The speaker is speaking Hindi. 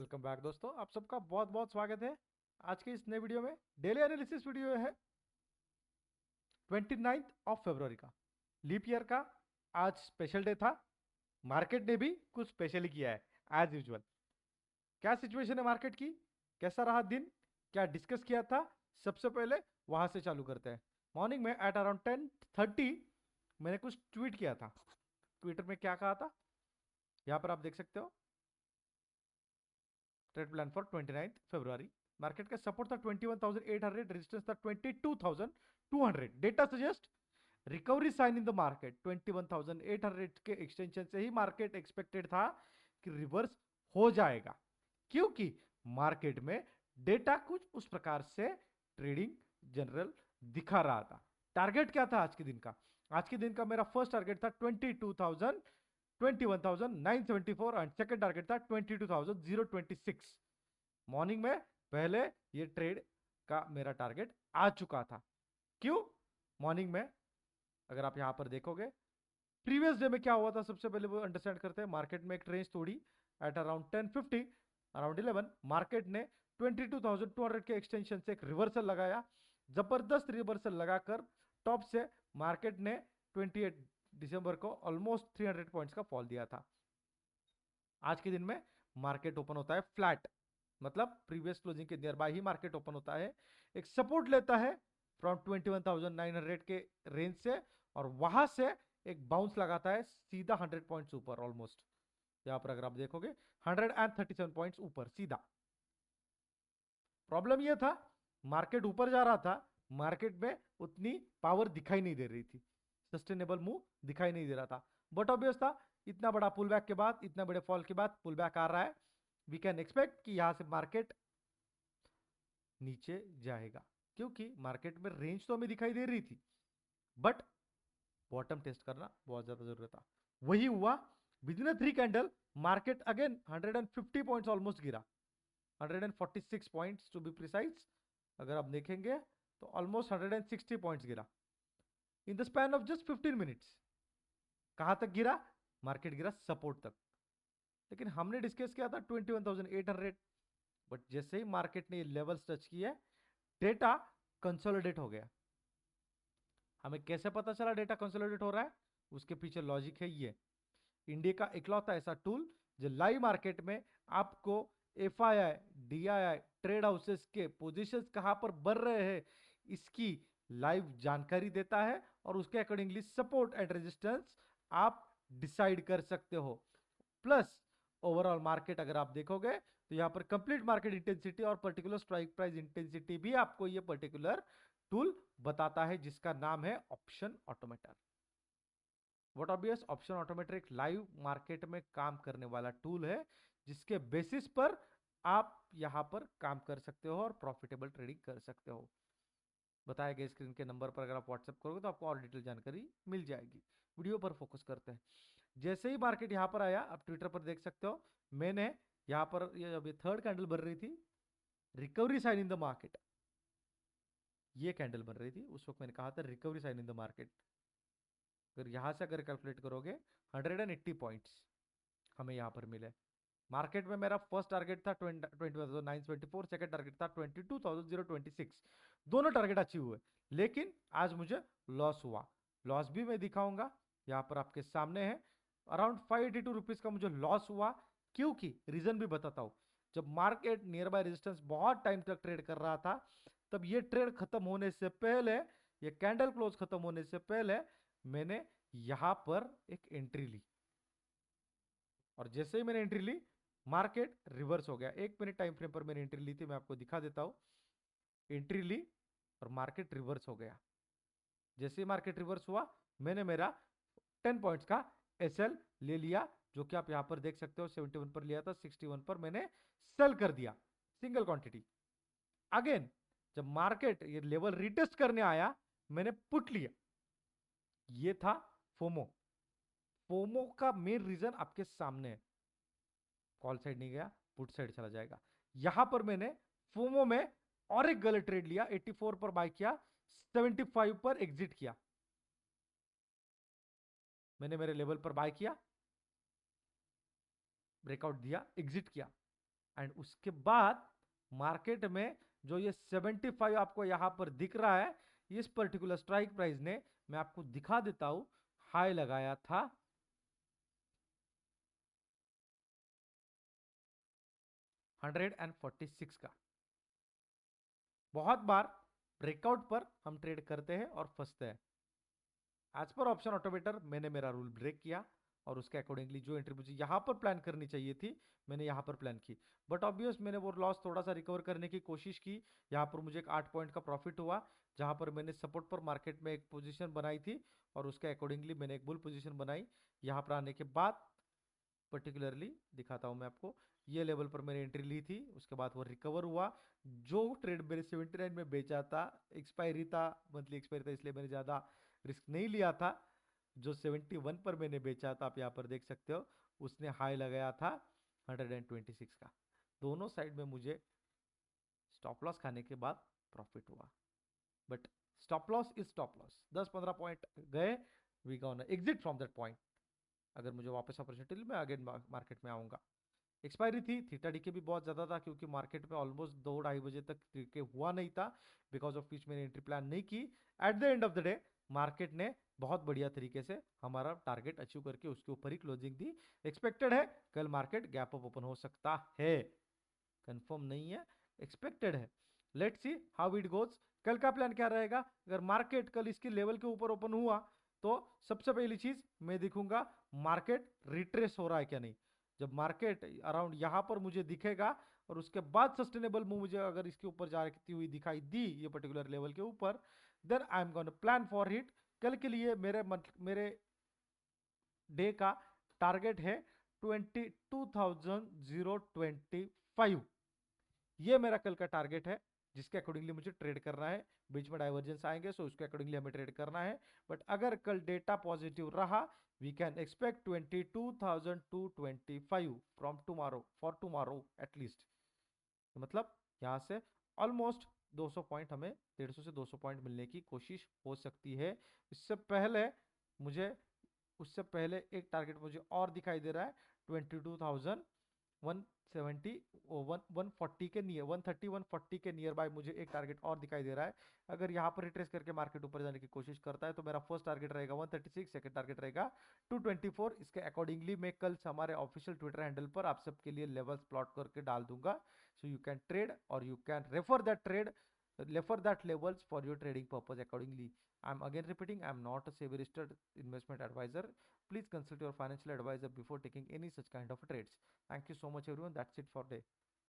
वेलकम बैक दोस्तों, आप सबका बहुत बहुत स्वागत है। आज के इस नए वीडियो में डेली एनालिसिस वीडियो है 29 फरवरी का, लीप ईयर का। आज स्पेशल डे था। मार्केट ने भी कुछ स्पेशल ही किया है एज यूजुअल। क्या सिचुएशन है मार्केट की, कैसा रहा दिन, क्या डिस्कस किया था, सबसे पहले वहां से चालू करते हैं। मॉर्निंग में एट अराउंड 10:30 मैंने कुछ ट्वीट किया था। ट्विटर में क्या कहा था, यहाँ पर आप देख सकते हो। ट्रेड प्लान फॉर 29 फरवरी। मार्केट का सपोर्ट था 21,800, रेजिस्टेंस था 22,200। Data suggest recovery sign in the market. 21,800 के एक्सटेंशन से ही मार्केट एक्सपेक्टेड था कि रिवर्स हो जाएगा, क्योंकि मार्केट में डेटा कुछ उस प्रकार से ट्रेडिंग जनरल दिखा रहा था। टारगेट क्या था आज के दिन का? आज के दिन का मेरा फर्स्ट टारगेट था 21,974 एंड सेकंड टारगेट था 22,026। मॉर्निंग में पहले ये ट्रेड का मेरा टारगेट आ चुका था। क्यों? मॉर्निंग में अगर आप यहां पर देखोगे, प्रीवियस डे में क्या हुआ था सबसे पहले वो अंडरस्टैंड करते हैं। मार्केट में एक रेंज तोड़ी एट अराउंड 10:50, अराउंड 11 मार्केट ने 22,200 के एक्सटेंशन से एक रिवर्सल लगाया। जबरदस्त रिवर्सल लगाकर टॉप से मार्केट ने 28 दिसंबर को ऑलमोस्ट 300 पॉइंट्स का फॉल दिया था। आज के दिन में मार्केट ओपन होता है फ्लैट, मतलब प्रीवियस क्लोजिंग के near by he market open होता है। एक सपोर्ट लेता है फ्रॉम 21,900 के रेंज से, और वहां से एक बाउंस लगाता है सीधा 100 पॉइंट्स ऊपर। ऑलमोस्ट यहां पर अगर आप देखोगे 137 पॉइंट्स ऊपर सीधा। प्रॉब्लम यह था, मार्केट ऊपर जा रहा था, मार्केट में उतनी पावर दिखाई नहीं दे रही थी, सस्टेनेबल मूव दिखाई नहीं दे रहा था। बट ऑब्वियस था, इतना बड़ा पुल बैक के बाद, इतना बड़े फॉल के बाद पुल बैक आ रहा है, वी कैन एक्सपेक्ट कि यहां से मार्केट नीचे जाएगा, क्योंकि मार्केट में रेंज तो हमें दिखाई दे रही थी, बट बॉटम टेस्ट करना बहुत ज्यादा जरूरी था। वही हुआ। विदिन अ 3 candle market again 150 points almost गिरा, 146 पॉइंट्स टू बी प्रिसाइज। अगर आप देखेंगे तो ऑलमोस्ट 160 पॉइंट्स गिरा in the span of just 15 minutes. कहां तक गिरा? मार्केट गिरा सपोर्ट तक। लेकिन हमने डिस्कस किया था 21,800, बट जैसे ही मार्केट ने ये लेवल्स टच किए, डेटा कंसोलिडेट हो गया। हमें कैसे पता चला डेटा कंसोलिडेट हो रहा है? उसके पीछे लॉजिक है ये। इंडिया का इकलौता ऐसा टूल जो लाइव मार्केट में आपको एफआईआई, डीआईआई, ट्रेड हाउसेस के पोजीशंस कहां पर बढ़ रहे हैं इसकी लाइव जानकारी देता है, और उसके अकॉर्डिंगली सपोर्ट एंड रेजिस्टेंस आप डिसाइड कर सकते हो। प्लस ओवरऑल मार्केट अगर आप देखोगे तो यहां पर कंप्लीट मार्केट इंटेंसिटी और पर्टिकुलर स्ट्राइक प्राइस इंटेंसिटी भी आपको ये पर्टिकुलर टूल बताता है, जिसका नाम है ऑप्शन ऑटोमेटर। व्हाट ऑब्वियस, ऑप्शन ऑटोमेटर एक लाइव मार्केट में काम करने वाला टूल है, जिसके बेसिस पर आप यहां पर काम कर सकते हो और प्रॉफिटेबल ट्रेडिंग कर सकते हो। बताए गए स्क्रीन के नंबर पर अगर आप व्हाट्सएप करोगे तो आपको और डिटेल जानकारी मिल जाएगी। वीडियो पर फोकस करते हैं। जैसे ही मार्केट यहां पर आया, आप ट्विटर पर देख सकते हो, मैंने यहां पर ये अभी थर्ड कैंडल बन रही थी, recovery sign in the market, ये कैंडल बन रही थी। उस वक्त मैंने कहा था recovery sign in the market. अगर यहां से अगर कैलकुलेट करोगे 180 पॉइंट्स हमें यहां पर मिले। मार्केट में मेरा फर्स्ट टारगेट था 20,974, सेकंड टारगेट था 22,026। दोनों टारगेट अचीव हुए, लेकिन आज मुझे लॉस हुआ। लॉस भी मैं दिखाऊंगा, यहां पर आपके सामने है। अराउंड 582 रुपीज का मुझे लॉस हुआ, क्योंकि रीजन भी बताता हूं। जब मार्केट नियर बाय रेजिस्टेंस बहुत टाइम तक ट्रेड कर रहा था, तब ये ट्रेड खत्म होने से पहले, ये कैंडल क्लोज खत्म होने से पहले मैंने यहां पर एक एंट्री ली, और जैसे ही मैंने एंट्री ली मार्केट रिवर्स हो गया। 1 मिनट टाइम फ्रेम पर मैंने एंट्री ली थी, मैं आपको दिखा देता हूं। एंट्री ली और मार्केट रिवर्स हो गया। जैसे ही मार्केट रिवर्स हुआ, मैंने मेरा 10 पॉइंट्स का एसएल ले लिया, जो कि आप यहां पर देख सकते हो। 71 पर लिया था, 61 पर मैंने सेल कर दिया, सिंगल क्वांटिटी। अगेन जब मार्केट ये लेवल रिटेस्ट करने आया, मैंने पुट लिया। ये था फोमो। फोमो का मेन रीजन आपके सामने है। कॉल साइड नहीं गया, पुट साइड चला जाएगा। यहां पर मैंने फोमो में और एक गलत ट्रेड लिया, 84 पर बाय किया, 75 पर एग्जिट किया। मैंने मेरे लेवल पर बाय किया, ब्रेकआउट दिया, एग्जिट किया। एंड उसके बाद मार्केट में जो ये 75 आपको यहां पर दिख रहा है, इस पर्टिकुलर स्ट्राइक प्राइस ने, मैं आपको दिखा देता हूं, हाई लगाया था 146 का। बहुत बार ब्रेकआउट पर हम ट्रेड करते हैं और फंसते हैं। एज पर ऑप्शन ऑटोमेटर मैंने मेरा रूल ब्रेक किया और उसके अकॉर्डिंगली जो एंट्री मुझे यहां पर प्लान करनी चाहिए थी, मैंने यहां पर प्लान की। बट ऑब्वियस मैंने वो लॉस थोड़ा सा रिकवर करने की कोशिश की। यहां पर मुझे एक 8 पॉइंट का प्रॉफिट हुआ, जहां पर मैंने सपोर्ट पर मार्केट में एक पोजीशन बनाई थी और उसके अकॉर्डिंगली मैंने एक बुल पोजीशन बनाई। यहां पर आने के बाद पर्टिकुलरली दिखाता हूं मैं आपको, ये लेवल पर मैंने एंट्री ली थी, उसके बाद वो रिकवर हुआ। जो ट्रेड मेरे 79 में बेचा था, एक्सपायरी था, मंथली एक्सपायरी था, इसलिए मैंने ज्यादा रिस्क नहीं लिया था। जो 71 पर मैंने बेचा था, आप यहाँ पर देख सकते हो, उसने हाई लगाया था 126 का। दोनों साइड में मुझे स्टॉप लॉस खाने के बाद प्रॉफिट हुआ। But stop loss is stop loss, 10-15 point गए, we gonna exit from that point. अगर मुझे वापस अपॉर्चुनिटी, मैं अगेन मार्केट में आऊंगा। एक्सपायरी थी, थीटा डीके भी बहुत ज्यादा था, क्योंकि मार्केट में ऑलमोस्ट 2-2:30 बजे तक डीके हुआ नहीं था, बिकॉज ऑफ विच मैंने एंट्री प्लान नहीं की। At the end of the day market ने बहुत बढ़िया तरीके से हमारा टारगेट अचीव करके उसके ऊपर ही क्लोजिंग दी। एक्सपेक्टेड है कल मार्केट गैप अप ओपन हो सकता है, कंफर्म नहीं है, एक्सपेक्टेड है। Let's see how it goes. कल का प्लान क्या रहेगा? अगर मार्केट कल इसके लेवल के ऊपर ओपन हुआ, तो सबसे पहली चीज मैं देखूंगा मार्केट रिट्रेस हो रहा है क्या नहीं। जब मार्केट अराउंड यहां पर मुझे दिखेगा और उसके बाद सस्टेनेबल मूव मुझे अगर इसके ऊपर जाती हुई दिखाई दी, ये पर्टिकुलर लेवल के ऊपर, then I am gonna plan for it. कल के लिए मेरे डे का टारगेट है 22,025। ये मेरा कल का टारगेट है, जिसके अकॉर्डिंगली मुझे ट्रेड करना है। बीच में डाइवर्जेंस आएंगे, सो उसके अकॉर्डिंगली हमें ट्रेड करना है। बट अगर कल डेटा पॉजिटिव रहा, we can expect 22,225 from tomorrow, for tomorrow at least. मतलब यहां से ऑलमोस्ट 200 पॉइंट, हमें 150 से 200 पॉइंट मिलने की कोशिश हो सकती है। इससे पहले मुझे, उससे पहले एक टारगेट मुझे और दिखाई दे रहा है, 22,170, 140 के नियर, 130-140 के नियर बाय मुझे एक टारगेट और दिखाई दे रहा है। अगर यहाँ पर रिट्रेस करके मार्केट ऊपर जाने की कोशिश करता है, तो मेरा फर्स्ट टारगेट रहेगा 136, सेकंड टारगेट रहेगा 224। इसके अकॉर्डिंगली मैं कल हमारे ऑफिशियल ट्विटर हैंडल पर आप सबके लिए लेवल्स प्लॉट करके डाल दूंगा, सो यू कैन ट्रेड और you can refer that trade, refer that levels for your trading purpose accordingly. I'm again repeating, I'm not a SEBI registered investment advisor. Please consult your financial advisor before taking any such kind of trades. Thank you so much everyone. That's it for today.